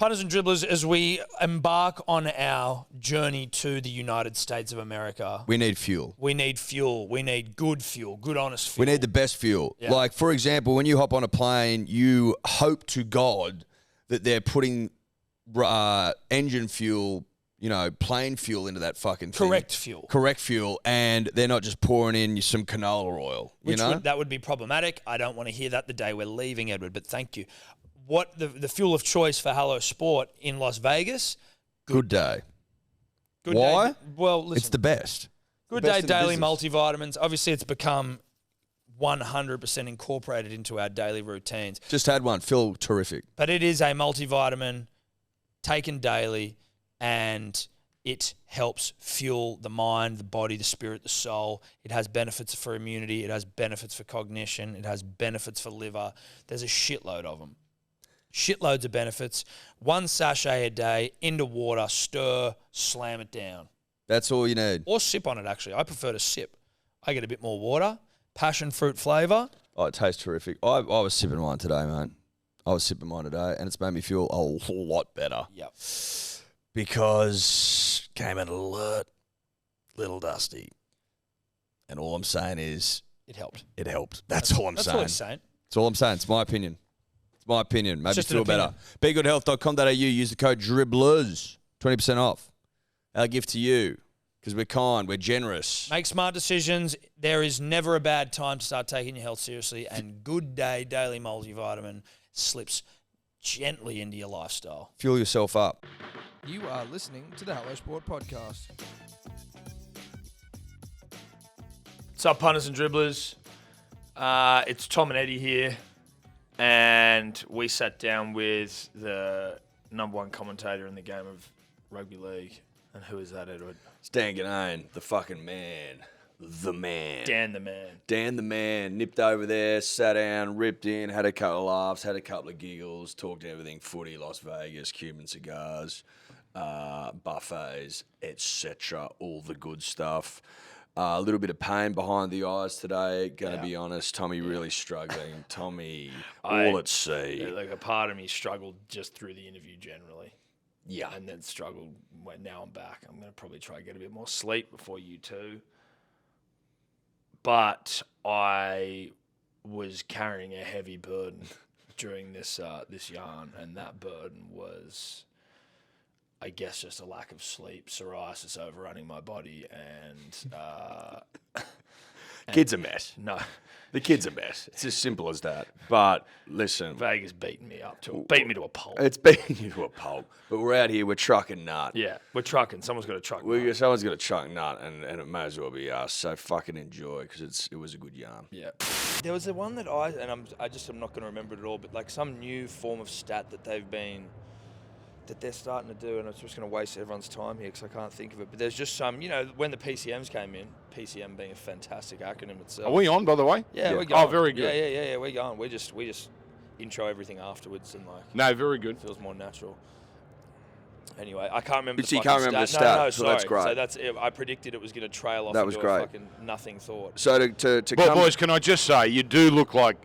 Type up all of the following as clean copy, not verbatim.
Punters and dribblers, as we embark on our journey to the United States of America, We need fuel. we need fuel. We need good fuel, good, honest fuel. We need the best fuel. Yeah. Like, for example, when you hop on a plane, you hope to God that they're putting engine fuel, plane fuel into that fucking thing. correct fuel. Correct fuel, and they're not just pouring in some canola oil, That would be problematic. I don't want to hear that the day we're leaving, Edward, but thank you. What the fuel of choice for Hello Sport in Las Vegas? Good day. Good Why? Day, well, listen. It's the best. Good The best Day in the Daily business. multivitamins. Obviously, it's become 100% incorporated into our daily routines. Just had one. Feel terrific. But it is a multivitamin taken daily, and it helps fuel the mind, the body, the spirit, the soul. It has benefits for immunity. It has benefits for cognition. It has benefits for liver. There's a shitload of them. Shitloads of benefits. One sachet a day into water, stir, slam it down. That's all you need. Or sip on it, actually. I prefer to sip. I get a bit more water, passion fruit flavour. Oh, it tastes terrific. I was sipping mine today, mate. I was sipping mine today, and it's made me feel a lot better. Yep. Because came in alert, little dusty. And all I'm saying is It helped. it helped. That's all I'm That's saying. all he's saying. That's all I'm saying. It's my opinion. It's my opinion. Maybe just an feel better. BeGoodHealth.com.au. Use the code DRIBBLERS. 20% off. Our gift to you. Because we're kind. We're generous. Make smart decisions. There is never a bad time to start taking your health seriously, and Good Day Daily Multivitamin slips gently into your lifestyle. Fuel yourself up. You are listening to the Hello Sport Podcast. What's up, punters and dribblers? It's Tom and Eddie here, and we sat down with the number one commentator in the game of rugby league. And who is that, Edward? It's Dan Ginnane, the fucking man. The man. Dan the man. Dan the man. Nipped over there, sat down, ripped in, had a couple of laughs, had a couple of giggles, talked everything footy, Las Vegas, Cuban cigars, buffets, etc. All the good stuff. A little bit of pain behind the eyes today, going to be honest. Tommy really struggling. Tommy, all at sea. Yeah, like a part of me struggled just through the interview generally. Yeah. And then struggled when now I'm back. I'm going to probably try to get a bit more sleep before you two. But I was carrying a heavy burden during this yarn, and that burden was, I guess, just a lack of sleep, psoriasis overrunning my body, and Kid's a mess. no, The kid's a mess. It's as simple as that. But listen, Vegas beating me up beat me to a pulp. it's beating you to a pulp. But we're out here, we're trucking nut. Yeah, we're trucking. Someone's got to truck. Someone's got a truck nut, and it may as well be us. So fucking enjoy, because it was a good yarn. Yeah. There was the one that I'm not going to remember it at all, but like some new form of stat that they're starting to do, and I'm just going to waste everyone's time here because I can't think of it. But there's just some, when the PCMs came in, PCM being a fantastic acronym itself. Are we on, by the way? Yeah, we're going. Oh, very good. Yeah, we're going. We just intro everything afterwards, and like No, very good. feels more natural. Anyway, I can't remember. So you the can't fucking remember the stat. stat, No, so sorry. that's great. So that's it. I predicted it was going to trail off. That was into a great. fucking nothing thought. So to Well, come... boys, can I just say, you do look like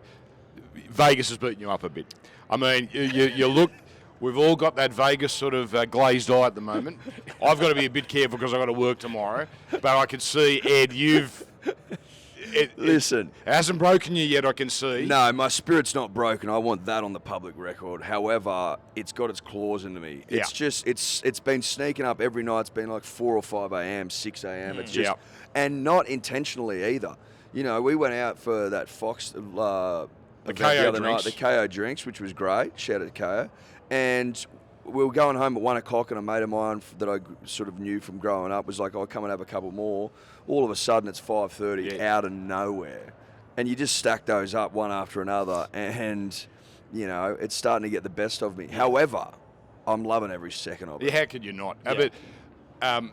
Vegas has beaten you up a bit. I mean, you look... We've all got that Vegas sort of glazed eye at the moment. I've got to be a bit careful because I've got to work tomorrow. But I can see, Ed, Listen. It hasn't broken you yet, I can see. No, my spirit's not broken. I want that on the public record. However, it's got its claws into me. It's just, it's been sneaking up every night. It's been like 4 or 5 a.m., 6 a.m. It's just, and not intentionally either. We went out for that Fox event KO the other drinks. night, the KO drinks, which was great. Shout out to KO. And we were going home at 1 o'clock, and a mate of mine that I sort of knew from growing up was like, "I'll come and have a couple more." All of a sudden, it's 5:30 out of nowhere, and you just stack those up one after another, and it's starting to get the best of me. However, I'm loving every second of it. Yeah, how could you not? Yeah. But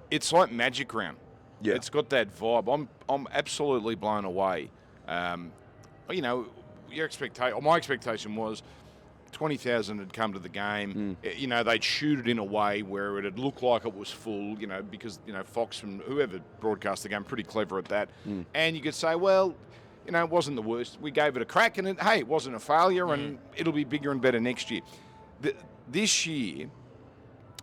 it's like Magic Round. Yeah. It's got that vibe. I'm absolutely blown away. Your expectation, my expectation was 20,000 had come to the game. They'd shoot it in a way where it'd look like it was full, because, Fox and whoever broadcast the game, pretty clever at that. And you could say, well, it wasn't the worst. We gave it a crack, and it wasn't a failure, and it'll be bigger and better next year. this year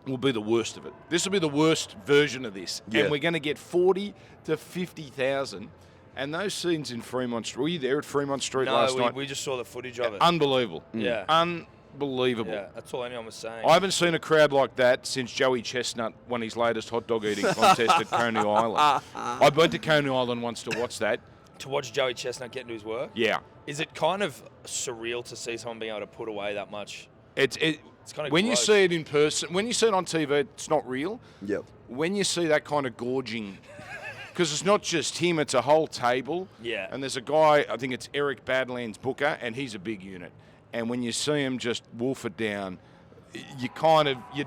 will be the worst of it. This will be the worst version of this. Yeah. And we're going to get 40 to 50,000. And those scenes in Fremont Street, were you there at Fremont Street last night? No, we just saw the footage of it. Unbelievable. Yeah. Unbelievable. Yeah, that's all anyone was saying. I haven't seen a crowd like that since Joey Chestnut won his latest hot dog eating contest at Coney Island. I went to Coney Island once to watch that. To watch Joey Chestnut get into his work? Yeah. Is it kind of surreal to see someone being able to put away that much? It's kind of when gross. you see it in person, when you see it on TV, it's not real. Yep. When you see that kind of gorging, because it's not just him, it's a whole table. Yeah. And there's a guy, I think it's Eric Badlands Booker, and he's a big unit. And when you see him just wolf it down, you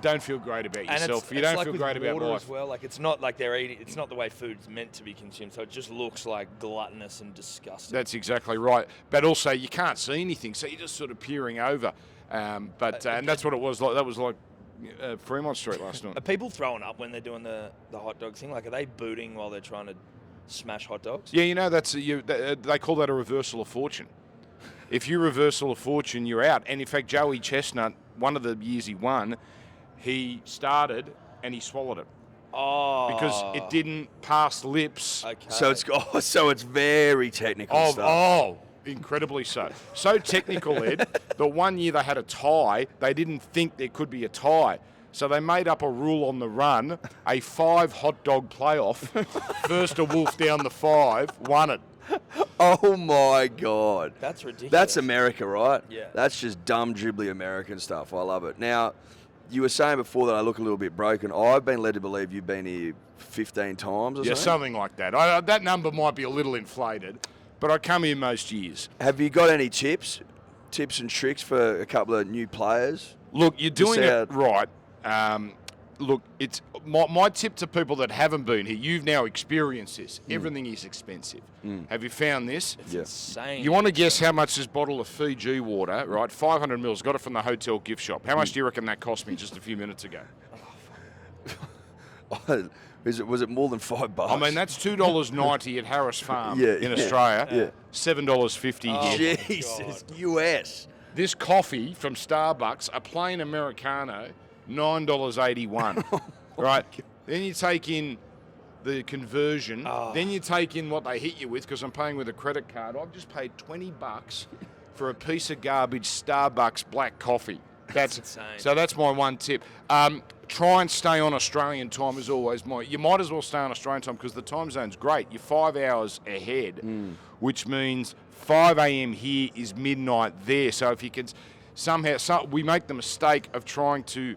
don't feel great about yourself. You don't like feel with great about water life. as well. Like it's not like they're eating. It's not the way food's meant to be consumed. So it just looks like gluttonous and disgusting. That's exactly right. But also you can't see anything, so you're just sort of peering over. And that's what it was like. That was like Fremont Street last night. Are people throwing up when they're doing the hot dog thing? Like, are they booting while they're trying to smash hot dogs? Yeah, they call that a reversal of fortune. If you reversal of fortune, you're out. And in fact, Joey Chestnut, one of the years he won, he started and he swallowed it. Oh. Because it didn't pass lips. Okay. So it's very technical stuff. Incredibly so. So technical, Ed, that one year they had a tie. They didn't think there could be a tie. So they made up a rule on the run, a 5 hot dog playoff. First to wolf down the 5, won it. Oh my God. That's ridiculous. That's America, right? Yeah. That's just dumb, dribbly American stuff. I love it. Now, you were saying before that I look a little bit broken. I've been led to believe you've been here 15 times or Yeah, something. something like that. That number might be a little inflated, but I come here most years. Have you got any tips and tricks for a couple of new players? Look, you're doing it right. Look, it's my tip to people that haven't been here. You've now experienced this. Everything is expensive. Have you found this? It's insane. You want to guess how much this bottle of Fiji water, right? 500 mils. Got it from the hotel gift shop. How much do you reckon that cost me just a few minutes ago? Was it more than $5? I mean, that's $2.90 at Harris Farm in Australia. Yeah. $7.50 here. Jesus, US. This coffee from Starbucks, a plain Americano, $9.81. Right? Then you take in the conversion. Then you take in what they hit you with, because I'm paying with a credit card. I've just paid $20 for a piece of garbage Starbucks black coffee. That's insane. So that's my one tip. Try and stay on Australian time as always. You might as well stay on Australian time because the time zone's great. You're 5 hours ahead, which means 5 a.m. here is midnight there. So if you can we make the mistake of trying to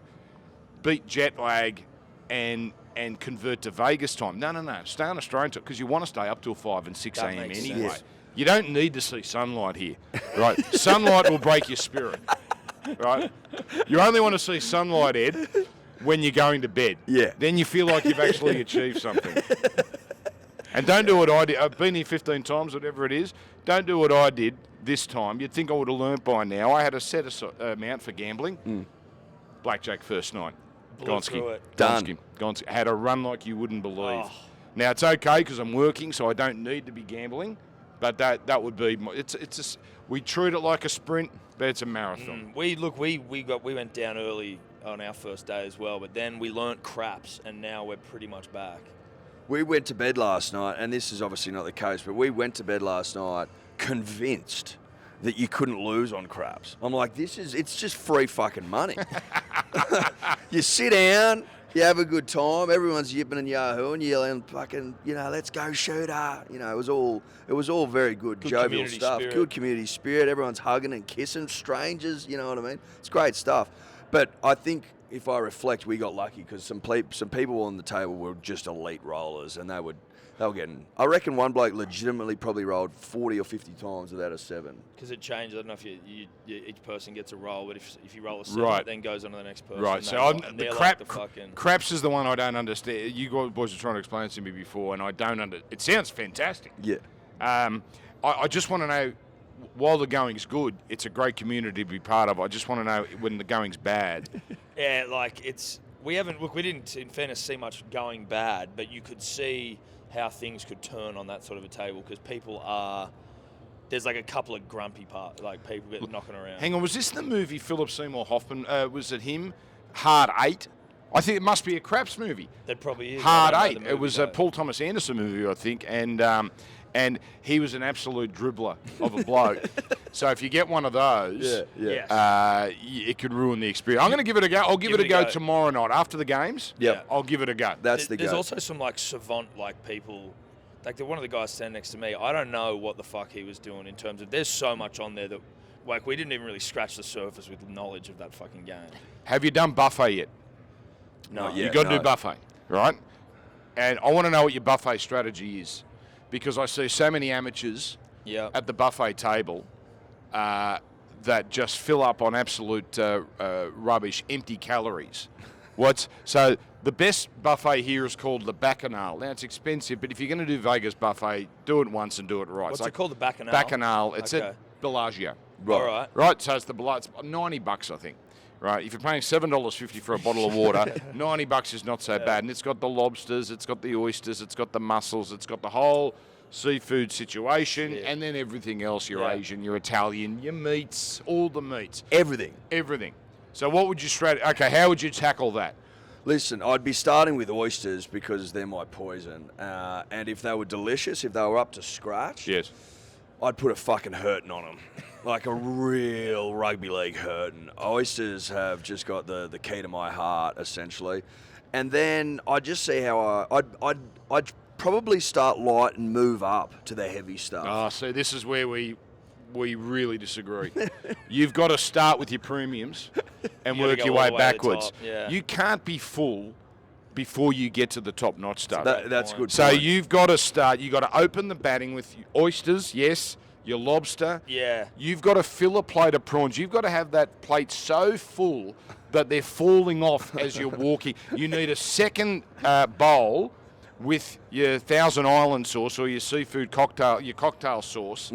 beat jet lag and convert to Vegas time. No. Stay on Australian time because you want to stay up till 5 and 6 a.m. makes anyway. sense. You don't need to see sunlight here, right? Sunlight will break your spirit, right? You only want to see sunlight, Ed, when you're going to bed. Yeah. Then you feel like you've actually achieved something. And don't do what I did. I've been here 15 times, whatever it is. Don't do what I did this time. You'd think I would have learnt by now. I had a set amount for gambling. Blackjack first night. Blew through it. Done. Gonski. Had a run like you wouldn't believe. Now, it's okay because I'm working, so I don't need to be gambling. But that would be we treat it like a sprint, but it's a marathon. We went down early on our first day as well, but then we learnt craps, and now we're pretty much back. We went to bed last night, and this is obviously not the case, but we went to bed last night convinced that you couldn't lose on craps. I'm like, it's just free fucking money. You sit down, you have a good time, everyone's yipping and yahooing, yelling fucking, let's go shooter. It was all very good jovial community stuff. spirit. Good community spirit. Everyone's hugging and kissing strangers, you know what I mean? It's great stuff. But I think if I reflect, we got lucky because some people on the table were just elite rollers, and they were getting. I reckon one bloke legitimately probably rolled 40 or 50 times without a 7. Because it changed. I don't know if each person gets a roll, but if you roll a 7, Right. it then goes on to the next person. Right, And so they're like the fucking... craps is the one I don't understand. You boys were trying to explain it to me before, and I don't It sounds fantastic. Yeah. I just want to know, while the going's good, it's a great community to be part of. I just want to know when the going's bad. Yeah, like we didn't, in fairness, see much going bad, but you could see how things could turn on that sort of a table because people are there's like a couple of grumpy people get knocking around. Hang on, was this the movie Philip Seymour Hoffman? Was it him? Hard 8? I think it must be a craps movie. That probably is. Hard 8. It was a Paul Thomas Anderson movie, I think, and he was an absolute dribbler of a bloke. So if you get one of those, it could ruin the experience. I'm going to give it a go. I'll give it a go tomorrow night after the games. Yep. I'll give it a go. There's also some like savant people. Like one of the guys standing next to me, I don't know what the fuck he was doing in terms of. There's so much on there that, like, we didn't even really scratch the surface with knowledge of that fucking game. Have you done buffet yet? No. You've got to do buffet, right? And I want to know what your buffet strategy is, because I see so many amateurs at the buffet table that just fill up on absolute rubbish, empty calories. So the best buffet here is called the Bacchanal. Now, it's expensive, but if you're going to do Vegas buffet, do it once and do it right. What's it called, the Bacchanal? Bacchanal. It's at Bellagio. All right. Right, so it's $90, I think. Right, if you're paying $7.50 for a bottle of water, $90 is not so bad. And it's got the lobsters, it's got the oysters, it's got the mussels, it's got the whole seafood situation, and then everything else, your Asian, your Italian, your meats, all the meats. Everything. So what would you how would you tackle that? Listen, I'd be starting with oysters because they're my poison. And if they were delicious, if they were up to scratch, I'd put a fucking hurting on them. Like a real rugby league hurting. Oysters have just got the key to my heart, essentially. And then I'd just see how I'd probably start light and move up to the heavy stuff. Oh, see, this is where we really disagree. You've got to start with your premiums and work your way backwards. You can't be full before you get to the top-notch stuff. That's good. So you've got to start. You've got to open the batting with oysters, yes, your lobster. Yeah. You've got to fill a plate of prawns. You've got to have that plate so full that they're falling off as you're walking. You need a second bowl with your Thousand Island sauce or your seafood cocktail, your cocktail sauce,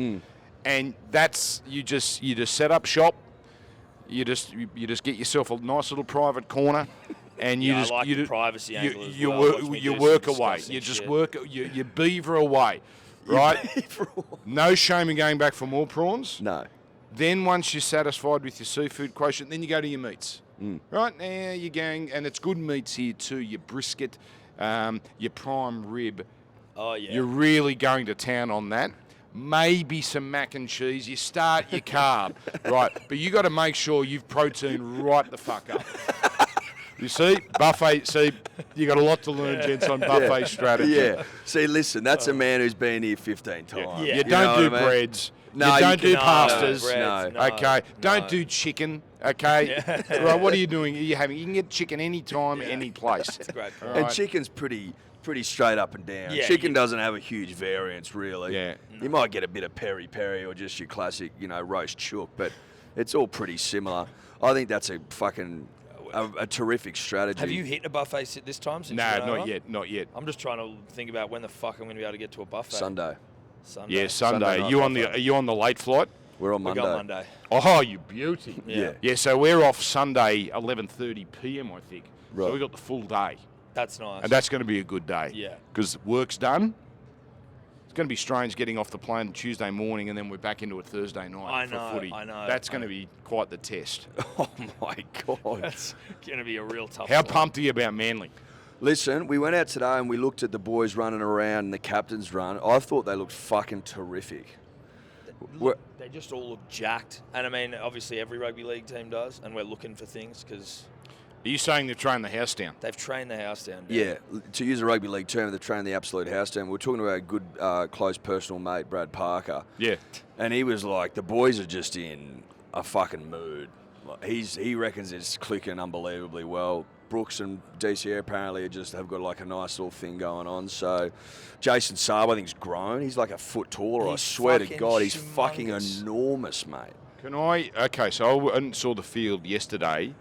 and that's you just set up shop. You just get yourself a nice little private corner, and you the privacy angle as you well, you work away. You just work. You beaver away, right? No shame in going back for more prawns. No. Then once you're satisfied with your seafood quotient, then you go to your meats. Right now you're going, and it's good meats here too. Your brisket. Your prime rib. Oh, yeah. You're really going to town on that. Maybe some mac and cheese. You start your carb, right? But you got to make sure you've protein right the fuck up. You see, buffet. See, you got a lot to learn, gents, on buffet strategy. Yeah. See, listen, that's a man who's been here 15 times. You don't do breads. No, you don't do pastas. pastas. No. Okay. Don't do chicken. Okay. Right. What are you doing? You can get chicken anytime, any place. That's a great point. And chicken's pretty straight up and down. Yeah, Chicken doesn't have a huge variance, really. Yeah. You might get a bit of peri-peri or just your classic, roast chook, but it's all pretty similar. I think that's a fucking a terrific strategy. Have you hit a buffet sit this time? No, not yet. I'm just trying to think about when the fuck I'm going to be able to get to a buffet. Sunday. Yeah, Sunday. Are you on the late flight? We're on Monday. We got Monday. Oh, you beauty. Yeah. So we're off Sunday, 11:30 p.m. I think. Right. So we got the full day. That's nice. And that's going to be a good day. Yeah. Because work's done. It's going to be strange getting off the plane Tuesday morning and then we're back into it Thursday night for footy. I know. That's going to be quite the test. Oh, my God. That's going to be a real tough How one. pumped are you about Manly? Listen, we went out today and we looked at the boys running around and the captain's run. I thought they looked fucking terrific. They just all look jacked. And, I mean, obviously every rugby league team does, and we're looking for things because Are you saying they've trained the house down? they've trained the house down. Yeah, to use a rugby league term, they've trained the absolute house down. We were talking to our good, close personal mate, Brad Parker. Yeah. And he was like, the boys are just in a fucking mood. Like, he reckons it's clicking unbelievably well. Brooks and DCA apparently have got like a nice little thing going on. So Jason Saab, I think, has grown. He's like a foot taller. I swear to God, he's fucking enormous, mate. Okay, so I went and saw the field yesterday,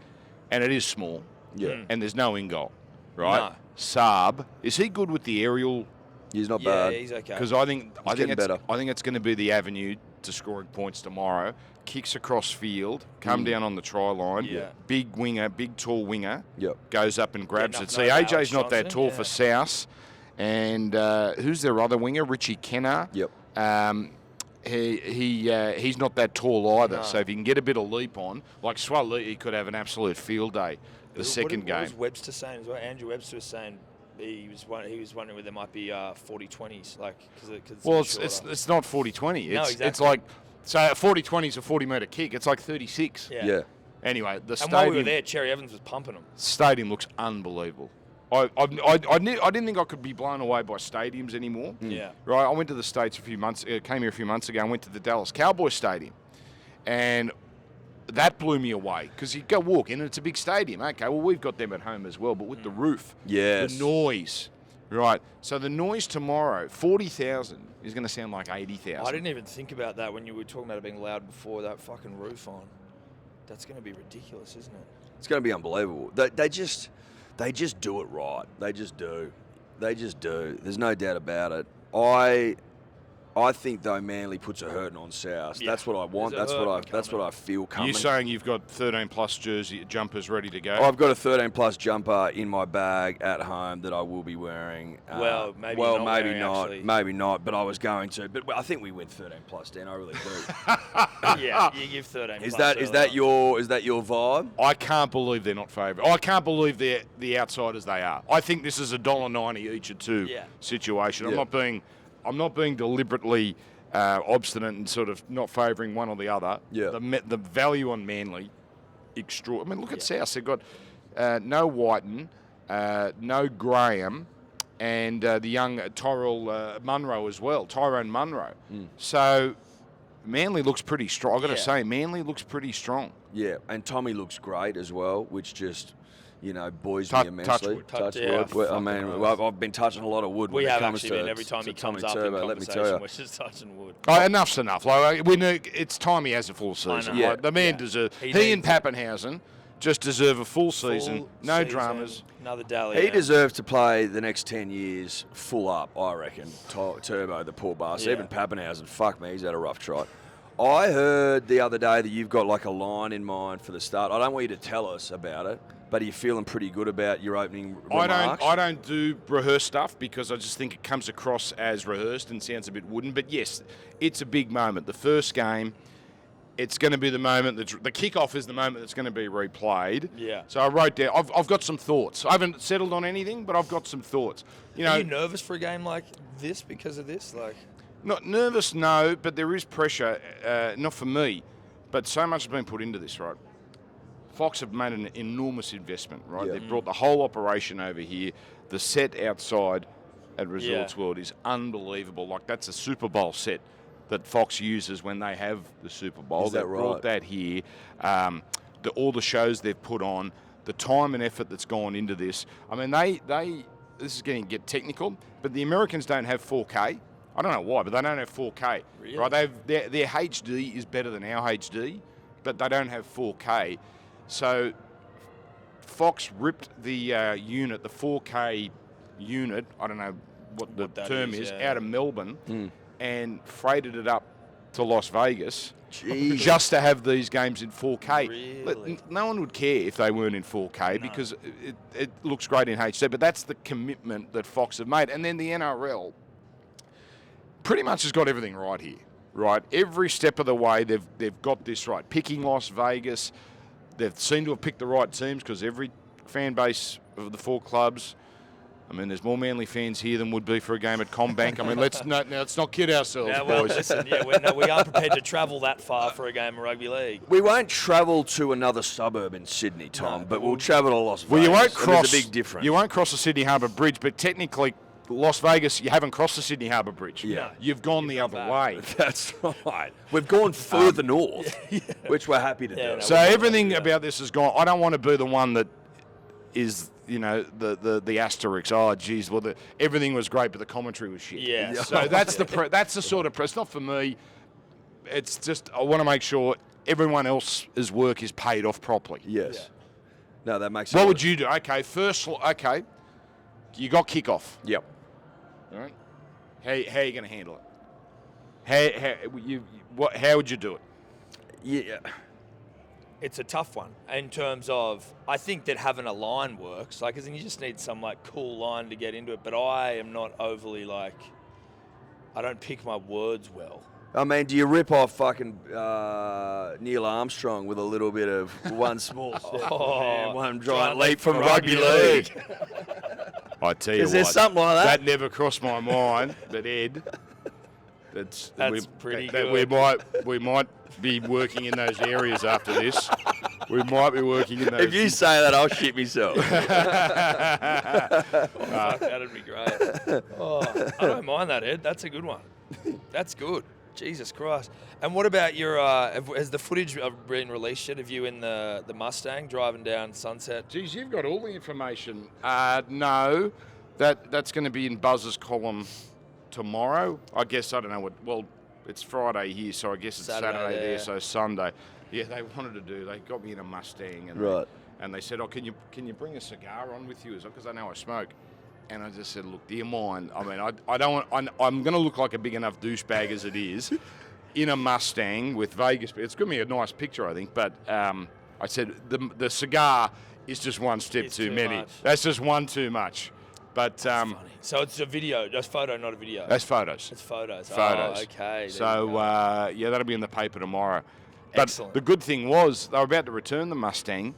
and it is small. Yeah. And there's no in goal, right? No. Saab, is he good with the aerial? He's not Yeah, bad. he's okay. Because I think getting better. it's going to be the avenue to scoring points tomorrow. Kicks across field, come down on the try line. Yeah. Big winger, big tall winger. Yep. Goes up and grabs it. nothing See, over AJ's Alex not that Johnson, tall for South. And who's their other winger? Richie Kenner. Yep. he's not that tall either. No. So if he can get a bit of leap on, like Swallow, he could have an absolute field day the second game. What was Webster saying as well? Andrew Webster was saying he was wondering whether there might be 40-20s, like because it's not 40-20. Exactly. It's like so a 40-20 is a 40-metre kick. It's like 36. Yeah. Anyway, the stadium. And while we were there, Cherry Evans was pumping them. Stadium looks unbelievable. I didn't think I could be blown away by stadiums anymore. Yeah. Right. I went to the States came here a few months ago and went to the Dallas Cowboys Stadium. And that blew me away because you go walk in and it's a big stadium. Okay, well, we've got them at home as well, but with the roof, yes, the noise. Right. So the noise tomorrow, 40,000 is going to sound like 80,000. I didn't even think about that when you were talking about it being loud before, that fucking roof on. That's going to be ridiculous, isn't it? It's going to be unbelievable. They just do it right. They just do. There's no doubt about it. I think though Manly puts a hurting on South. Yeah. That's what I want. That's what I feel coming. You're saying you've got 13+ jumpers ready to go? I've got a 13+ jumper in my bag at home that I will be wearing. Maybe not. But I was going to. But I think we win 13+, Dan. I really do. Yeah, you give 13+. Is that your vibe? I can't believe they're not favourite. I can't believe they're the outsiders they are. I think this is a $1.90 each or two situation. Yeah. I'm not being deliberately obstinate and sort of not favouring one or the other. Yeah. The value on Manly, extraordinary. I mean, look at South. They've got no Whiten, no Graham, and the young Tyrone Munro as well, Tyrone Munro. So Manly looks pretty strong. I've got to say, Manly looks pretty strong. Yeah, and Tommy looks great as well, which just... buoys me immensely. Touch wood. I mean, I've been touching a lot of wood. We have actually been. Every time he comes up in conversation, we're just touching wood. Oh, enough's enough. Like, we know it's time he has a full season. Yeah. Like, the man deserves. He and Pappenhausen just deserve a full season. No dramas. Another dally. He deserves to play the next 10 years full up, I reckon. Turbo, the poor bastard. Even Pappenhausen, fuck me, he's had a rough trot. I heard the other day that you've got like a line in mind for the start. I don't want you to tell us about it, but are you feeling pretty good about your opening remarks? I don't do rehearsed stuff because I just think it comes across as rehearsed and sounds a bit wooden. But yes, it's a big moment. The first game, it's going to be the moment the kickoff is the moment that's going to be replayed. Yeah. So I wrote down. I've got some thoughts. I haven't settled on anything, but I've got some thoughts. Are you nervous for a game like this because of this? Not nervous, no, but there is pressure. Not for me, but so much has been put into this, right? Fox have made an enormous investment, right? Yeah. They've brought the whole operation over here. The set outside at Resorts World is unbelievable. Like, that's a Super Bowl set that Fox uses when they have the Super Bowl. They've brought that here. All the shows they've put on, the time and effort that's gone into this. I mean, this is going to get technical, but the Americans don't have 4K. I don't know why, but they don't have 4K. Really? Right? Their HD is better than our HD, but they don't have 4K. So Fox ripped the unit, the 4K unit, I don't know what the term is, out of Melbourne and freighted it up to Las Vegas just to have these games in 4K. Really? No one would care if they weren't in 4K because it looks great in HD, but that's the commitment that Fox have made. And then the NRL pretty much has got everything right here, right? Every step of the way, they've got this right. Picking Las Vegas, they've seemed to have picked the right teams because every fan base of the four clubs, I mean, there's more Manly fans here than would be for a game at CommBank. I mean, let's not kid ourselves, boys. Listen, we aren't prepared to travel that far for a game of rugby league. We won't travel to another suburb in Sydney, Tom, but we'll travel to Las Vegas. Well, you won't cross. There's a big difference. You won't cross the Sydney Harbour Bridge, but technically, Las Vegas, you haven't crossed the Sydney Harbour Bridge. Yeah. You've gone the other way. That's right. We've gone further north, which we're happy to do. No, so everything about this has gone. I don't want to be the one that is, the asterisk. Oh, geez, well, everything was great, but the commentary was shit. Yeah. So that's the sort of press. Not for me. It's just I want to make sure everyone else's work is paid off properly. Yes. Yeah. No, that makes sense. What would you do? Okay, you got kickoff. Yep. All right. How are you going to handle it? How would you do it? Yeah. It's a tough one in terms of, I think that having a line works, as in you just need some cool line to get into it, but I am not overly I don't pick my words well. I mean, do you rip off fucking Neil Armstrong with a little bit of one small step and one giant leap from rugby league? I tell you what. Is there something like that? That never crossed my mind. But Ed, That's pretty that good. we might be working in those areas after this. We might be working in those. If you say that, I'll shit myself. Fuck, that'd be great. Oh, I don't mind that, Ed. That's a good one. That's good. Jesus Christ. And what about your, has the footage been released yet of you in the Mustang driving down Sunset? Geez, you've got all the information. No, that's going to be in Buzz's column tomorrow. I guess, I don't know what, well, it's Friday here, so I guess it's Saturday there, so Sunday. Yeah, they got me in a Mustang. And Right. And they said, can you bring a cigar on with you? Because I know I smoke. And I just said, look, do you mind? I mean, I don't want, I'm going to look like a big enough douchebag as it is in a Mustang with Vegas. It's going to be a nice picture, I think. But I said, the cigar is just one step too many. much. That's just one too much. But Funny. So it's a video, just photo, not a video. that's photos. It's photos. Photos. Oh, okay. So, yeah, that'll be in the paper tomorrow. But Excellent. the good thing was they were about to return the Mustang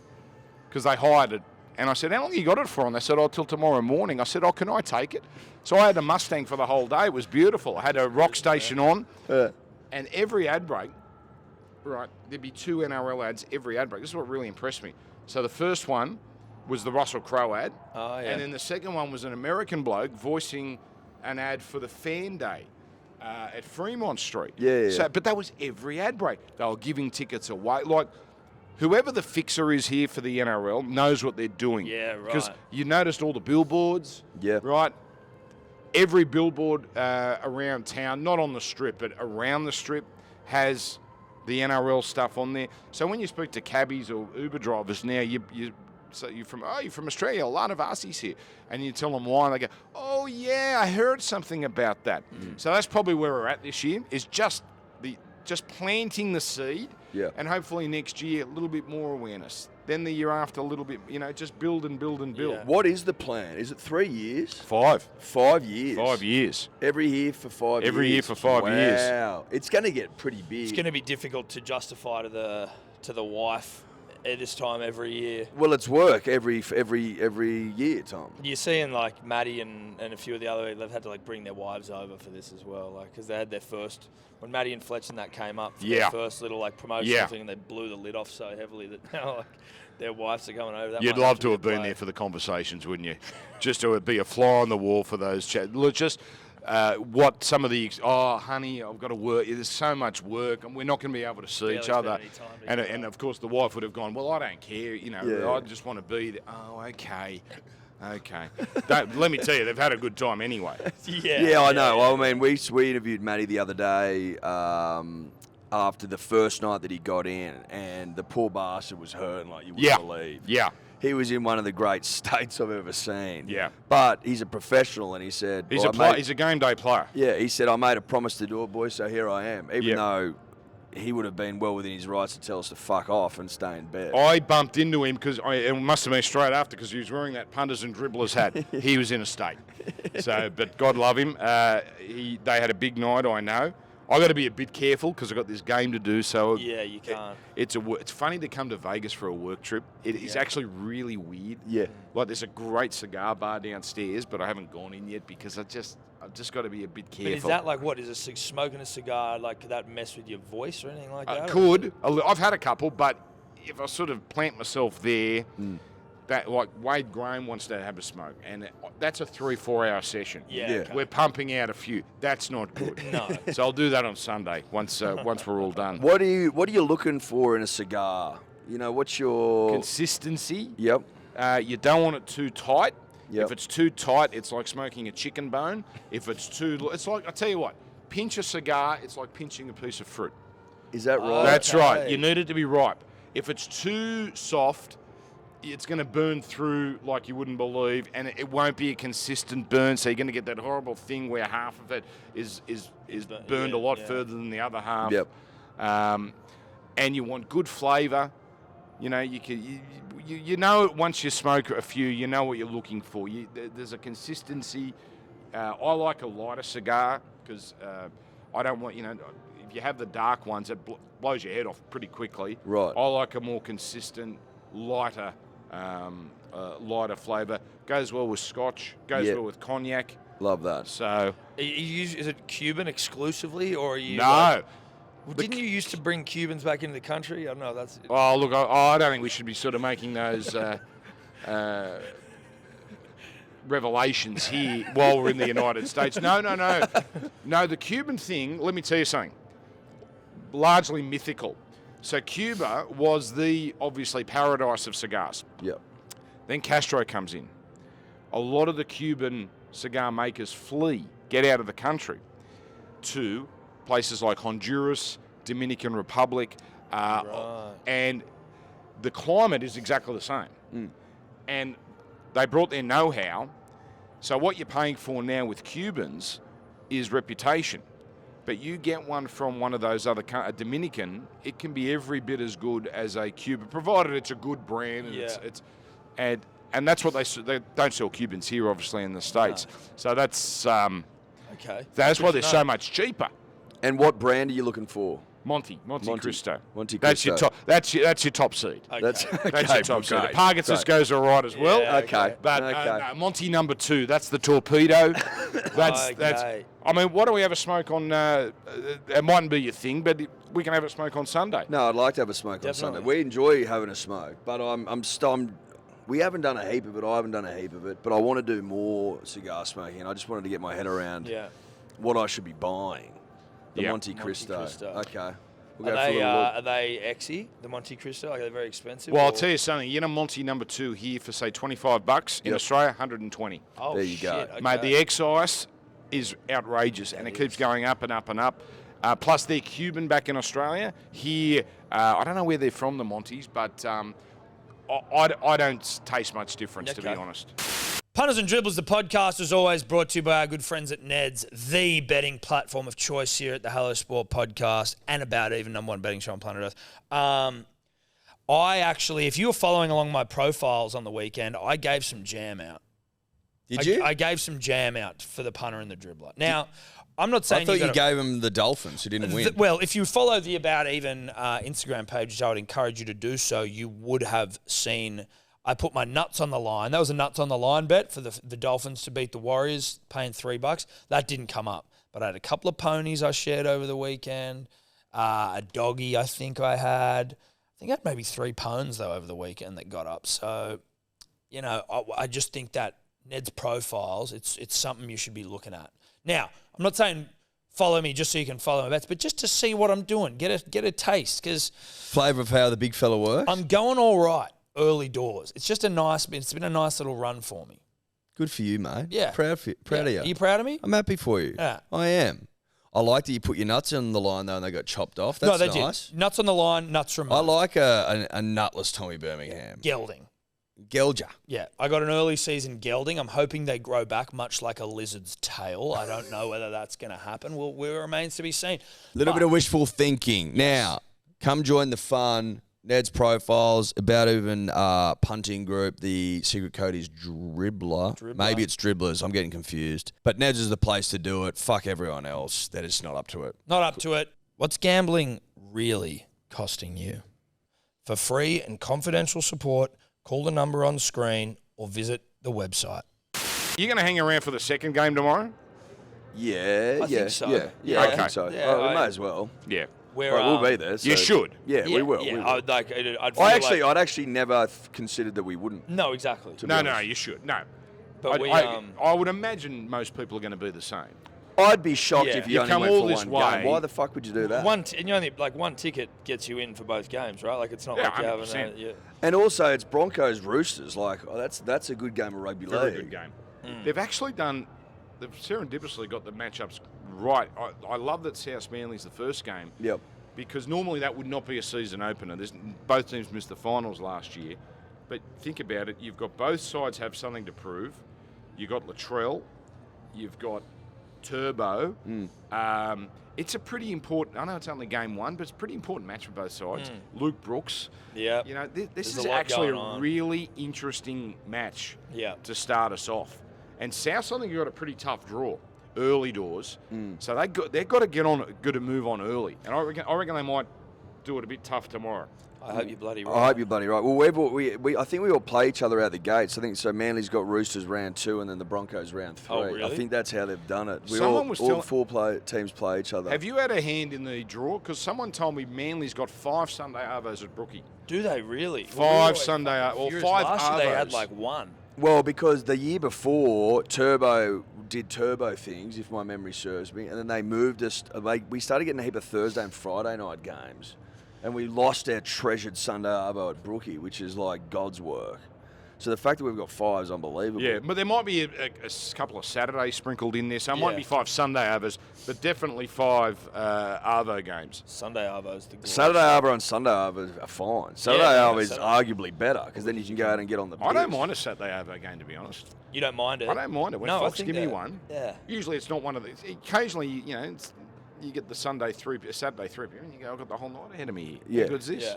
because they hired it. And I said, how long you got it for? And they said, till tomorrow morning. I said, can I take it? So I had a Mustang for the whole day. It was beautiful. I had a rock station on. And every ad break, right, there'd be 2 NRL ads every ad break. This is what really impressed me. So the first one was the Russell Crowe ad. Oh, yeah. And then the second one was an American bloke voicing an ad for the Fan Day at Fremont Street. Yeah. So, but that was every ad break. They were giving tickets away. Like, whoever the fixer is here for the NRL knows what they're doing. Yeah, right. Because you noticed all the billboards. Yeah. Right? Every billboard around town, not on the strip, but around the strip, has the NRL stuff on there. So when you speak to cabbies or Uber drivers now, you're from Australia, a lot of Aussies here. And you tell them why, and they go, oh, yeah, I heard something about that. So that's probably where we're at this year, is just planting the seed. Yeah. And hopefully next year, a little bit more awareness. Then the year after, a little bit, just build and build and build. Yeah. What is the plan? Is it 3 years? 5. 5 years? 5 years. Every year for 5 years? Every year for 5 years. Wow. It's going to get pretty big. It's going to be difficult to justify to the wife at this time every year. Well, it's work every year, Tom. You're seeing like Maddie and a few of the other, they've had to like bring their wives over for this as well, like because they had their first, when Maddie and Fletch and that came up for their first little like promotional thing, and they blew the lid off so heavily that now like their wives are coming over. That You'd might love to have be a been play. there for the conversations, wouldn't you? Just to be a fly on the wall for those chats. Look, just what some of the, honey, I've got to work. There's so much work, and we're not going to be able to see Barely each other. spend any time And of course, the wife would have gone, well, I don't care. Yeah. I just want to be there. Oh, okay. Let me tell you, they've had a good time anyway. Yeah, I know. Well, I mean, we interviewed Matty the other day after the first night that he got in, and the poor bastard was hurting like you wouldn't believe. Yeah. He was in one of the great states I've ever seen. Yeah. But he's a professional, and he said... He's he's a game day player. Yeah, he said, I made a promise to do it, boys, so here I am. Even Yep. though he would have been well within his rights to tell us to fuck off and stay in bed. I bumped into him because it must have been straight after because he was wearing that punters and dribblers hat. He was in a state. So, but God love him. They had a big night, I know. I got to be a bit careful because I've got this game to do. So Yeah, you can't. It's funny to come to Vegas for a work trip. It is actually really weird. Yeah. Like there's a great cigar bar downstairs, but I haven't gone in yet because I've just got to be a bit careful. But is that like what? Is smoking a cigar like could that mess with your voice or anything like that? Could. I've had a couple, but if I sort of plant myself there, that like Wade Graham wants to have a smoke, and that's a 3-4 hour session. Yeah. Yeah. Okay. We're pumping out a few. That's not good. No. So I'll do that on Sunday once we're all done. What are you looking for in a cigar? What's your... Consistency. Yep. You don't want it too tight. Yep. If it's too tight, it's like smoking a chicken bone. If it's it's like, I tell you what, pinch a cigar, it's like pinching a piece of fruit. Is that right? That's Okay. right. You need it to be ripe. If it's too soft, it's going to burn through like you wouldn't believe, and it won't be a consistent burn. So you're going to get that horrible thing where half of it is burned a lot further than the other half. Yep. And you want good flavour. You know, you know it once you smoke a few. You know what you're looking for. There's a consistency. I like a lighter cigar because I don't want if you have the dark ones, it blows your head off pretty quickly. Right. I like a more consistent, lighter flavour. Goes well with Scotch. Goes well with cognac. Love that. So, Is it Cuban exclusively, or are you? no. Didn't you used to bring Cubans back into the country? I don't know. That's. Oh, look, I don't think we should be sort of making those revelations here while we're in the United States. No. No, the Cuban thing, let me tell you something, largely mythical. So Cuba was the, obviously, paradise of cigars. Yep. Then Castro comes in. A lot of the Cuban cigar makers get out of the country to places like Honduras, Dominican Republic, and the climate is exactly the same. And they brought their know-how. So what you're paying for now with Cubans is reputation. But you get one from one of those other, a Dominican, it can be every bit as good as a Cuban, provided it's a good brand. And and that's what they don't sell Cubans here, obviously, in the States. No. So that's okay. That's why they're so much cheaper. And what brand are you looking for? Monte Cristo. Monte Cristo. That's your top. That's your top seed. Okay. That's your top seed. The Pargatus goes all right as well. Yeah, okay. But Monte number 2. That's the torpedo. That's. I mean, why don't we have a smoke on? It mightn't be your thing, but we can have a smoke on Sunday. No, I'd like to have a smoke on Sunday. We enjoy having a smoke, but we haven't done a heap of it. I haven't done a heap of it, but I want to do more cigar smoking. I just wanted to get my head around what I should be buying. The Monte Cristo. Okay. We'll are they exy, the Monte Cristo? Are they very expensive? Well, I'll tell you something. You know, Monte number 2 here for, say, $25. In Australia, $120. Oh, there you go. Okay. Mate, the excise is outrageous, and it keeps going up and up and up. Plus, they're Cuban back in Australia. Here, I don't know where they're from, the Montes, but I don't taste much difference, to be honest. Punters and Dribblers, the podcast, is always brought to you by our good friends at Ned's, the betting platform of choice here at the Hello Sport podcast and about even #1 betting show on planet Earth. I actually, if you were following along my profiles on the weekend, I gave some jam out. Did you? I gave some jam out for the punter and the dribbler. Now, I'm not saying I thought you gave them the Dolphins who didn't win. Well, if you follow the About Even Instagram page, which I would encourage you to do so, you would have seen I put my nuts on the line. That was a nuts on the line bet for the Dolphins to beat the Warriors, paying $3. That didn't come up. But I had a couple of ponies I shared over the weekend. A doggy I think I had. I think I had maybe 3 pones, though, over the weekend that got up. So, you know, I just think that Ned's profiles, it's something you should be looking at. Now, I'm not saying follow me just so you can follow my bets, but just to see what I'm doing, get a taste. Because flavour of how the big fella works? I'm going all right early doors. It's been a nice little run for me. Good for you, mate. Yeah. Proud of you. Are you proud of me? I'm happy for you. Yeah. I am. I like that you put your nuts on the line, though, and they got chopped off. That's nice. Did. Nuts on the line, nuts removed. I like a nutless Tommy Birmingham. Gelding. Gelger. Yeah, I got an early season gelding. I'm hoping they grow back much like a lizard's tail. I don't know whether that's going to happen. Well, it remains to be seen. A little bit of wishful thinking. Now, come join the fun. Ned's profiles, About Even punting group. The secret code is Dribbler. Maybe it's Dribblers. I'm getting confused. But Ned's is the place to do it. Fuck everyone else that is not up to it. Not up to it. What's gambling really costing you? For free and confidential support, call the number on the screen or visit the website. You're going to hang around for the second game tomorrow? Yeah, I think so. Yeah, I think so. Yeah, we may as well. Yeah. We'll be there. So you should. Yeah, we will. Yeah, we will. I'd actually never considered that we wouldn't. No, exactly. No, you should. No. But I would imagine most people are going to be the same. I'd be shocked if you only come went all for this one way. game. Why the fuck would you do that? One ticket gets you in for both games, right? Like it's not like you have 100%. And also, it's Broncos Roosters. Like that's a good game of rugby league. Very good game. They've actually they've serendipitously got the matchups right. I love that South Manly's the first game. Yep. Because normally that would not be a season opener. Both teams missed the finals last year. But think about it. You've got both sides have something to prove. You've got Latrell. You've got Turbo. It's a pretty important, I know it's only game 1, but it's a pretty important match for both sides. Luke Brooks. Yeah. You know, this is actually a really interesting match to start us off. And South, I think, got a pretty tough draw. early doors. So they've got to get to move on early. And I reckon they might do it a bit tough tomorrow. I hope you're bloody right. I hope you're bloody right. Well, I think we all play each other out the gates. I think so. Manly's got Roosters round 2 and then the Broncos round 3. Oh, really? I think that's how they've done it. Someone All 4 teams play each other. Have you had a hand in the draw? Because someone told me Manly's got 5 Sunday Arvos at Brookie. Do they really? 5 Sunday, or 5 Last year they had Arvos. like 1. Well, because the year before, Turbo did Turbo things, if my memory serves me, and then they moved us. We started getting a heap of Thursday and Friday night games. And we lost our treasured Sunday Arvo at Brookie, which is like God's work. So the fact that we've got 5 is unbelievable. Yeah, but there might be a couple of Saturdays sprinkled in there. So it might be 5 Sunday Arvos, but definitely 5 Arvo games. Sunday Arvos. Saturday Arvo and Sunday Arvo are fine. Saturday Arvo is Saturday. arguably better because then you can go out and get on the I don't pitch. mind a Saturday Arvo game, to be honest. You don't mind it? I don't mind it. When No, I Fox think give me that- one, Yeah. usually it's not one of these. Occasionally, you get the Saturday 3 p.m. and you go, I've got the whole night ahead of me. Yeah. How good's this? Yeah.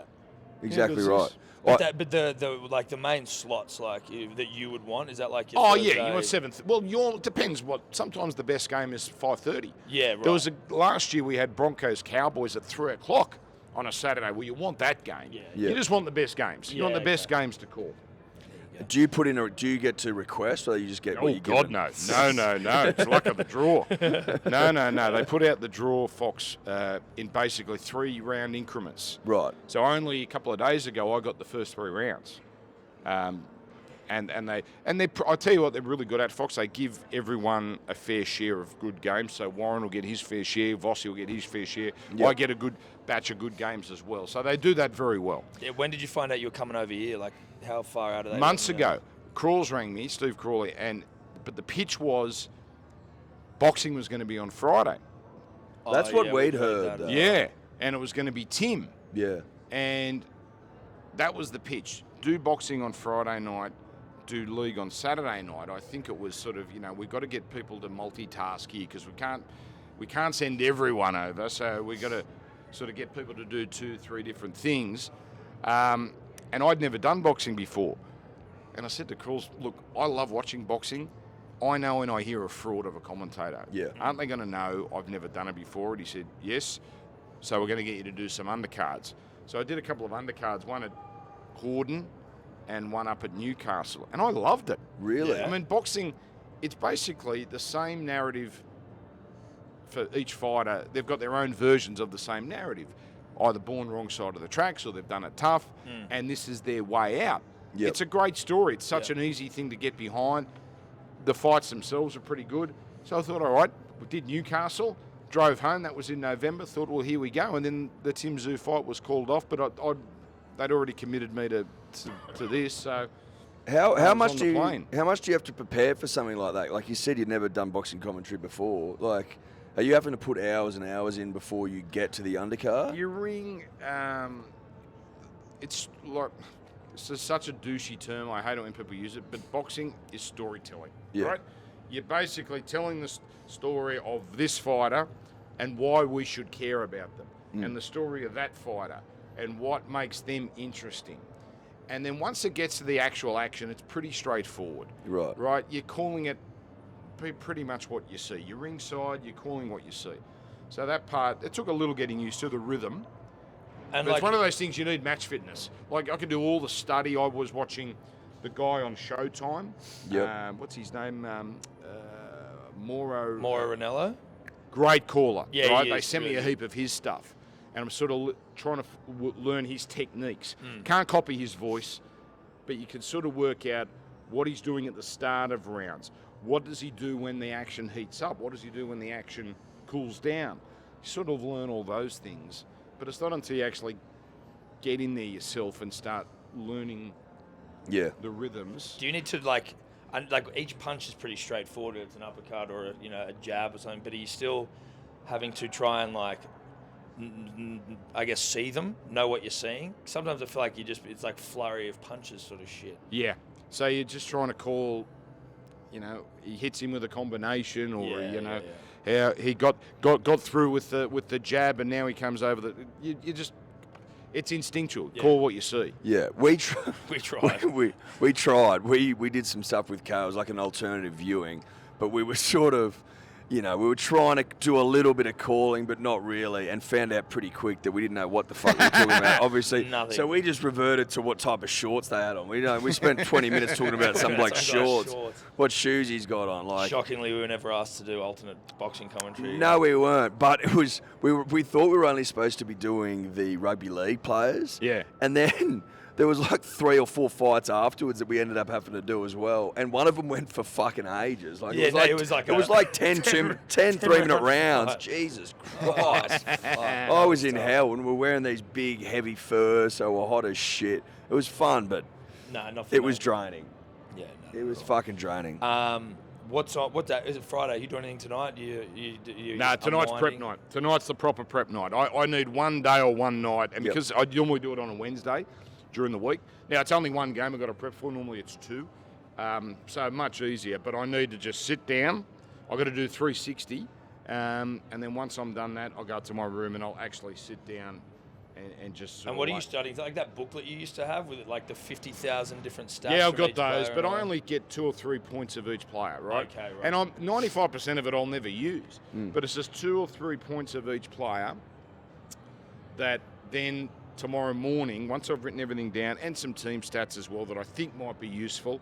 Exactly Yeah, right. But the main slots that you would want, is that like your Oh Thursday? yeah, you want 7th. Well, it depends. Sometimes the best game is 5:30. Yeah, right. There was last year we had Broncos Cowboys at 3 o'clock on a Saturday. Well, you want that game. Yeah. You just want the best games. You want the best games to call. Do you get to request, or you just get? Oh God, no. It's luck of the draw. No. They put out the draw, Fox, in basically 3-round increments. Right. So only a couple of days ago, I got the first 3 rounds. I tell you what, they're really good at, Fox. They give everyone a fair share of good games. So Warren will get his fair share, Vossi will get his fair share. Yep. I get a good batch of good games as well. So they do that very well. Yeah, when did you find out you were coming over here? Like, how far out of that? Months ago, Crawls rang me, Steve Crawley, but the pitch was boxing was going to be on Friday. That's what we'd heard. that. Yeah, and it was going to be Tim. Yeah. And that was the pitch. Do boxing on Friday night, do league on Saturday night. I think it was sort of, we've got to get people to multitask here because we can't send everyone over. So we've got to sort of get people to do 2-3 different things. And I'd never done boxing before. And I said to Crawls, look, I love watching boxing. I know when I hear a fraud of a commentator. Yeah. Aren't they going to know I've never done it before? And he said, yes. So we're going to get you to do some undercards. So I did a couple of undercards, one at Hordern and one up at Newcastle. And I loved it. Really? Yeah. I mean, boxing, it's basically the same narrative for each fighter. They've got their own versions of the same narrative. Either born wrong side of the tracks or they've done it tough, and this is their way out. Yep. It's a great story. It's such an easy thing to get behind. The fights themselves are pretty good. So I thought, all right, we did Newcastle, drove home. That was in November. Thought, well, here we go. And then the Tim Zoo fight was called off, but they'd already committed me to this. So How much on do the plane. how much do you have to prepare for something like that? Like you said, you'd never done boxing commentary before. Like, are you having to put hours and hours in before you get to the undercard? Your ring, it's like, it's such a douchey term. I hate it when people use it, but boxing is storytelling, Yeah. right? You're basically telling the story of this fighter and why we should care about them, and the story of that fighter and what makes them interesting. And then once it gets to the actual action, it's pretty straightforward. Right. Right? You're calling it pretty much what you see. You're ringside, you're calling what you see. So that part, it took a little getting used to the rhythm. And But it's one of those things you need match fitness. Like I could do all the study. I was watching the guy on Showtime. Yep. What's his name? Mauro Ranello? Great caller. Yeah, right. he They is sent me good. a heap of his stuff, and I'm sort of trying to learn his techniques. Can't copy his voice, but you can sort of work out what he's doing at the start of rounds. What does he do when the action heats up? What does he do when the action cools down? You sort of learn all those things, but it's not until you actually get in there yourself and start learning Yeah. the rhythms. Do you need to like each punch is pretty straightforward. It's an uppercut or a jab or something. But are you still having to try and I guess see them, know what you're seeing? Sometimes I feel like it's like flurry of punches sort of shit. Yeah. So you're just trying to call, he hits him with a combination, or how he got through with the jab, and now he comes over it's instinctual. Yeah. Call what you see. Yeah. We tried. We tried. We did some stuff with Kale. It was like an alternative viewing, but we were sort of you know, we were trying to do a little bit of calling, but not really, and found out pretty quick that we didn't know what the fuck we were talking about, obviously. Nothing. So we just reverted to what type of shorts they had on. We spent 20 minutes talking about some bloke's shorts. What shoes he's got on. Like, shockingly, we were never asked to do alternate boxing commentary. no, we weren't. But it was we thought we were only supposed to be doing the rugby league players. Yeah. And then there was like 3 or 4 fights afterwards that we ended up having to do as well. And one of them went for fucking ages. Like, Yeah, it was like 10 3-minute rounds. fight. Jesus Christ. I was in hell, and we're wearing these big, heavy furs, so we're hot as shit. It was fun, but No, not for it me. was draining. Yeah, no. It was fucking draining. What's on? What day? Is it Friday? You doing anything tonight? You No, tonight's prep unwinding? night. Tonight's the proper prep night. I need one day or one night, and Yep. because I normally do it on a Wednesday during the week. Now, it's only one game I've got to prep for. Normally it's 2. So much easier. But I need to just sit down. I've got to do 360. And then once I'm done that, I'll go to my room and I'll actually sit down and just sort And of what are you like- studying? Like that booklet you used to have with like the 50,000 different stats. Yeah, I've from got each those, player but and I all only get 2 or 3 points of each player, right? Okay, right. And I'm 95% of it I'll never use, but it's just 2 or 3 points of each player that then tomorrow morning, once I've written everything down, and some team stats as well that I think might be useful,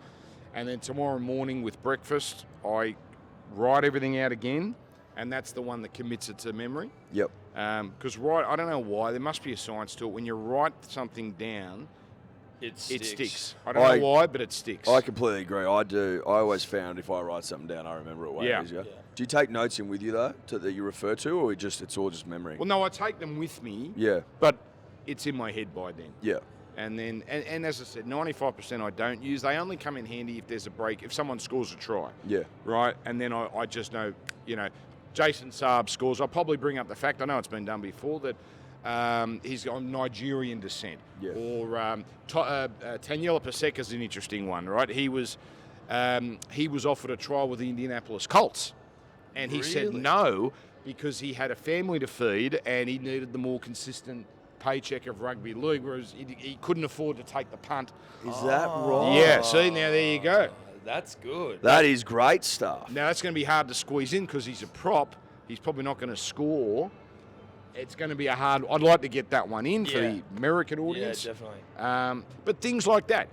and then tomorrow morning with breakfast, I write everything out again, and that's the one that commits it to memory. Yep. Because I don't know why, there must be a science to it. When you write something down, It it sticks. sticks. I don't know why, but it sticks. I completely agree. I do. I always found if I write something down, I remember it way Yeah. easier. Yeah. Do you take notes in with you though, that you refer to, or it's all just memory? Well, no, I take them with me, Yeah. but it's in my head by then. Yeah. And then, and as I said, 95% I don't use. They only come in handy if there's a break, if someone scores a try, Yeah. right? And then I just know, Jason Saab scores. I'll probably bring up the fact, I know it's been done before, that he's on Nigerian descent. Yeah. Or Taniela Paseka's an interesting one, right? He was offered a trial with the Indianapolis Colts, and he said Really? no because he had a family to feed and he needed the more consistent paycheck of rugby league, whereas he couldn't afford to take the punt. Is that right? Yeah, see, now there you go. That's good. That is great stuff. Now that's going to be hard to squeeze in because he's a prop. He's probably not going to score. It's going to be I'd like to get that one in for Yeah. the American Yeah, audience. definitely. But things like that,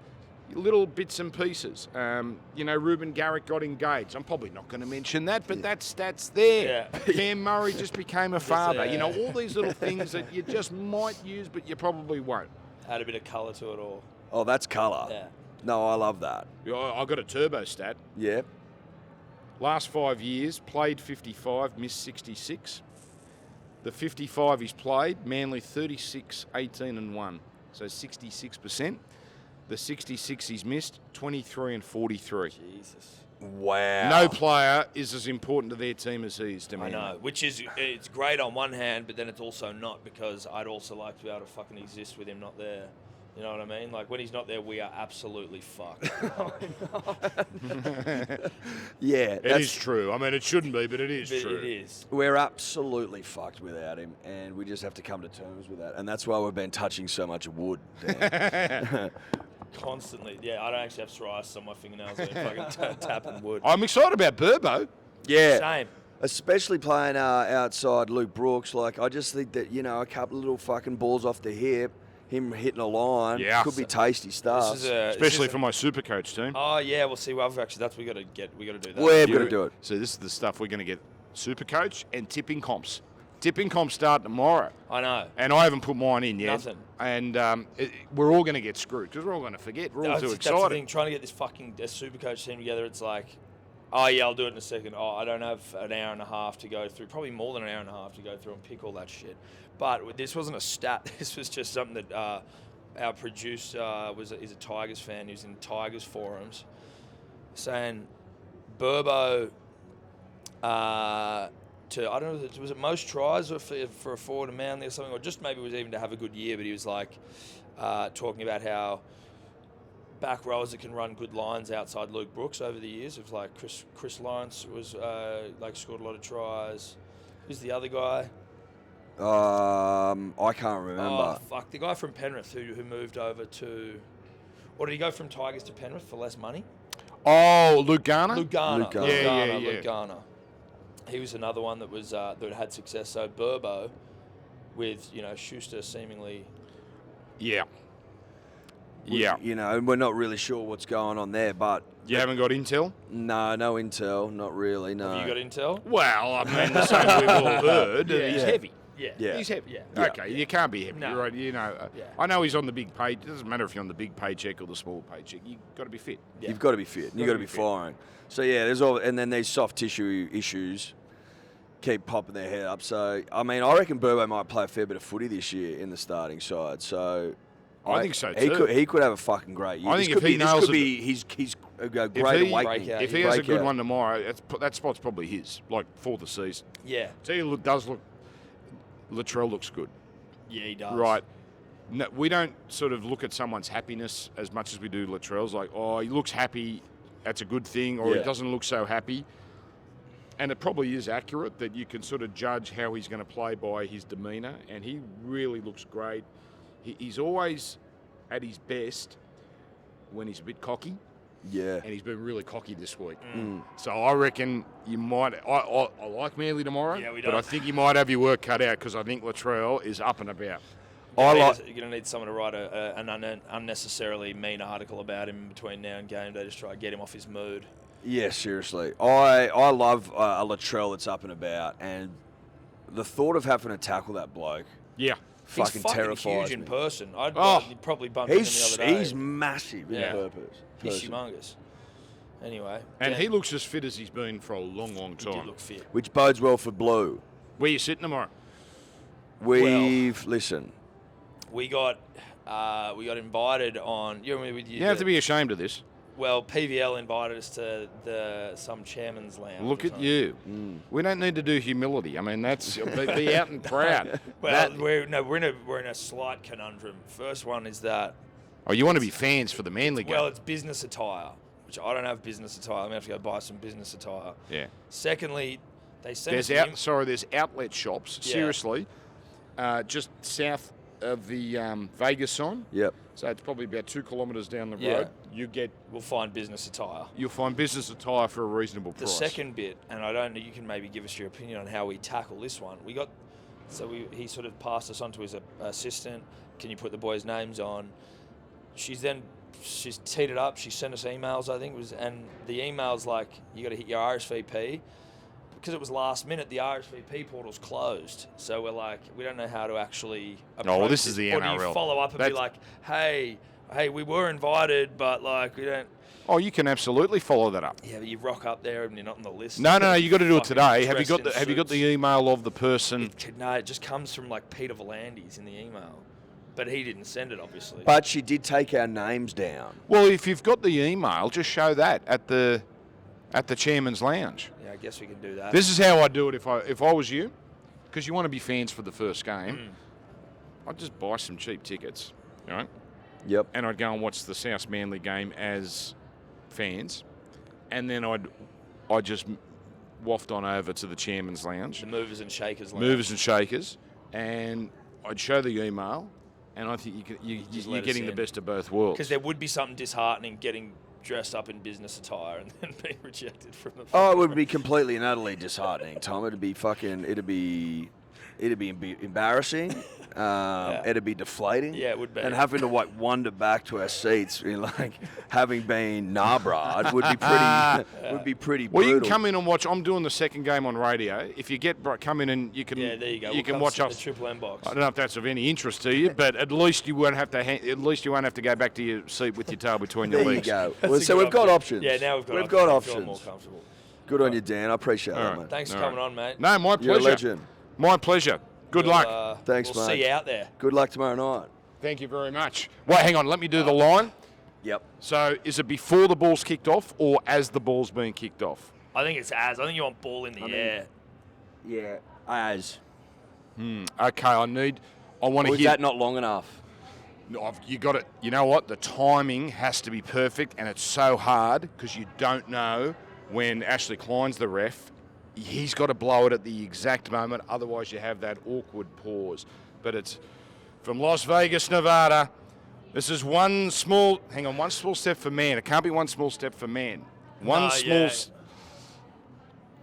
little bits and pieces. Ruben Garrick got engaged. I'm probably not going to mention that, but that's there. Yeah. Cam Murray just became a father. yeah. All these little things that you just might use, but you probably won't. Add a bit of colour to it all. Oh, that's colour. Yeah. No, I love that. I got a turbo stat. Yeah. Last 5 years, played 55, missed 66. The 55 he's played, Manly 36, 18 and 1. So 66%. The 66 he's missed, 23 and 43. Jesus. Wow. No player is as important to their team as he is to I Manly. know, which is, it's great on one hand, but then it's also not, because I'd also like to be able to fucking exist with him not there. You know what I mean? Like, when he's not there, we are absolutely fucked. Yeah. It is true. I mean, it shouldn't be, but it is But true. it is. We're absolutely fucked without him, and we just have to come to terms with that. And that's why we've been touching so much wood. Dan. Constantly. Yeah, I don't actually have psoriasis on my fingernails. I've been fucking tapping wood. I'm excited about Burbo. Yeah. Same. Especially playing outside Luke Brooks. Like, I just think that, a couple of little fucking balls off the hip, him hitting a line, Yeah. could be tasty stuff. This is a, Especially this for is my super coach team. Oh, yeah, well, see, well, actually, that's we got to do that. We've got to do it. So this is the stuff we're going to get super coach and tipping comps. Tipping comps start tomorrow. I know. And I haven't put mine in yet. Nothing. And we're all going to get screwed because we're all going to forget. We're all too That's the excited. thing, trying to get this fucking super coach team together, it's like, oh, yeah, I'll do it in a second. Oh, I don't have an hour and a half to go through, probably more than an hour and a half to go through and pick all that shit. But this wasn't a stat. This was just something that our producer is a Tigers fan. He was in Tigers forums saying Burbo I don't know, was it most tries for a forward in Manly or something, or just maybe it was even to have a good year, but he was like talking about how back rowers that can run good lines outside Luke Brooks over the years. It was like Chris Lawrence was scored a lot of tries. Who's the other guy? I can't remember. Oh, fuck. The guy from Penrith who moved over to... Or did he go from Tigers to Penrith for less money? Oh, Luke Garner? Luke Garner. Luke Garner. Yeah. Luke Garner. He was another one that was that had success. So Burbo, with Schuster seemingly. Yeah. Yeah. And we're not really sure what's going on there, but You haven't got intel? no intel, not really. No. Have you got intel? Well, I mean, the same we've all heard. Yeah. He's heavy. Yeah. He's heavy. Yeah. Okay, you can't be heavy. No. You're right. Yeah. I know he's on the big pay. It doesn't matter if you're on the big paycheck or the small paycheck. You've got to be fit. Yeah. You've got to be fit. You've got to be fit. firing. So there's all, and then these soft tissue issues keep popping their head up. So I mean, I reckon Burbo might play a fair bit of footy this year in the starting side. So I think so too. He could have a fucking great year. I think if he nails this could it- be he's a great awakening. breakout. If he has a good Breakout. one tomorrow, that spot's probably his, like for the season. Yeah. So he does look. Latrell looks good. Yeah, he does. Right. No, we don't sort of look at someone's happiness as much as we do Latrell's. Like, oh, he looks happy, that's a good thing, or he Yeah. doesn't look so happy. And it probably is accurate that you can sort of judge how he's going to play by his demeanour, and he really looks great. He's always at his best when he's a bit cocky, Yeah. and he's been really cocky this week. So I reckon you might. I like Manly tomorrow, Yeah, we but I don't. think you might have your work cut out because I think Latrell is up and about. You're going to need someone to write an unnecessarily mean article about him between now and game day, just try to get him off his mood. Yeah, seriously. I love a Latrell that's up and about, and the thought of having to tackle that bloke Yeah. fucking He's fucking terrifies huge in me. person. I'd probably bump into him He's the other day. he's massive in Yeah. purpose. He's person. humongous. Anyway. And yeah, he looks as fit as he's been for a long, long he did time. look fit. Which bodes well for Blue. Where you sitting tomorrow? Listen. We got invited on. You remember with you? You don't have to be ashamed of this. Well, PVL invited us to some chairman's lounge. Look or at something. you. We don't need to do humility. I mean, that's be out and proud. Well, That- we're in a slight conundrum. First one is that you want to be fans for the Manly game. well, it's business attire, which I don't have business attire. I'm gonna have to go buy some business attire. yeah. Secondly, they sent There's us there's outlet shops. Yeah. Seriously, just south of the Vegas sign. Yep. So it's probably about 2 kilometres down the Yeah. road. We'll find business attire. You'll find business attire for a reasonable The price. second bit, and I don't know, you can maybe give us your opinion on how we tackle this one. He sort of passed us on to his assistant. Can you put the boys' names on? She's teed it up. She sent us emails, I think it was, and the email's like, you got to hit your RSVP. Because it was last minute, the RSVP portal's closed. So we're like, we don't know how to actually approach this is the Or do NRL. you follow up and be That's- like, hey, we were invited, but like, we don't. Oh, you can absolutely follow that up. Yeah, but you rock up there and you're not on the list. No, you got to do it Fucking today. Have you dressed got in the suits. email of the person? No, it just comes from like Peter Volandis in the email. But he didn't send it, obviously. But she did take our names down. Well, if you've got the email, just show that at the chairman's lounge. yeah, I guess we can do that. This is how I do it if I was you, because you want to be fans for the first game. I'd just buy some cheap tickets, right? Yep. And I'd go and watch the South Manly game as fans, and then I'd just waft on over to the chairman's lounge, the movers and shakers. Lounge. movers and shakers, and I'd show the email, and I think Just you're let us getting the in. best of both worlds. Because there would be something disheartening getting dressed up in business attire and then being rejected from the. Oh, it would be completely and utterly disheartening, Tom. It'd be embarrassing. It'd be deflating. Yeah, it would be. And having to wander back to our seats, having been Narbrad would be pretty Well, brutal. you can come in and watch. I'm doing the second game on radio. If you come in and you can, Yeah, there you go. You We'll can come watch sit in us. the Triple M box. I don't know if that's of any interest to you, but at least you won't have to. At least you won't have to go back to your seat with your tail between your There you legs. go. That's Well, a so good we've got options. Yeah, now we've got We've got I feel more options. comfortable. Good on you, Dan. I appreciate All that, right. mate. Thanks for All coming right. on, mate. No, my You're a pleasure. legend. My pleasure. Good luck. Thanks, we'll mate. see you out there. Good luck tomorrow night. Thank you very much. Wait, hang on. Let me do the line. Yep. So, is it before the ball's kicked off or as the ball's being kicked off? I think it's I think you want ball in the air. Yeah. As. Okay, I want to Or is hear. that not long enough? No, you got it. You know what? The timing has to be perfect, and it's so hard because you don't know when Ashley Klein's the ref. He's got to blow it at the exact moment, otherwise you have that awkward pause. But it's from Las Vegas, Nevada. This is one small step for man. It can't be one small step for man. One No, small. yeah.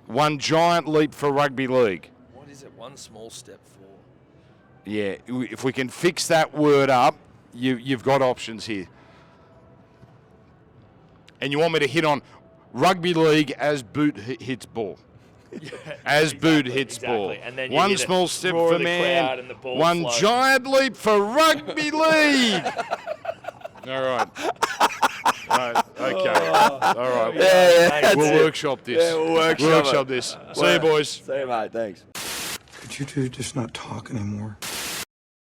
One giant leap for rugby league. What is it? One small step for. Yeah, if we can fix that word up, you've got options here. And you want me to hit on rugby league as boot hits ball. As boot hits ball. And then you one hear the small step roar for of the man, crowd and the ball one floats. giant leap for rugby league. All right. Okay. All right. Yeah, we'll that's it. workshop this. Yeah, we'll workshop this. See you, boys. See you, mate. Thanks. Could you two just not talk anymore?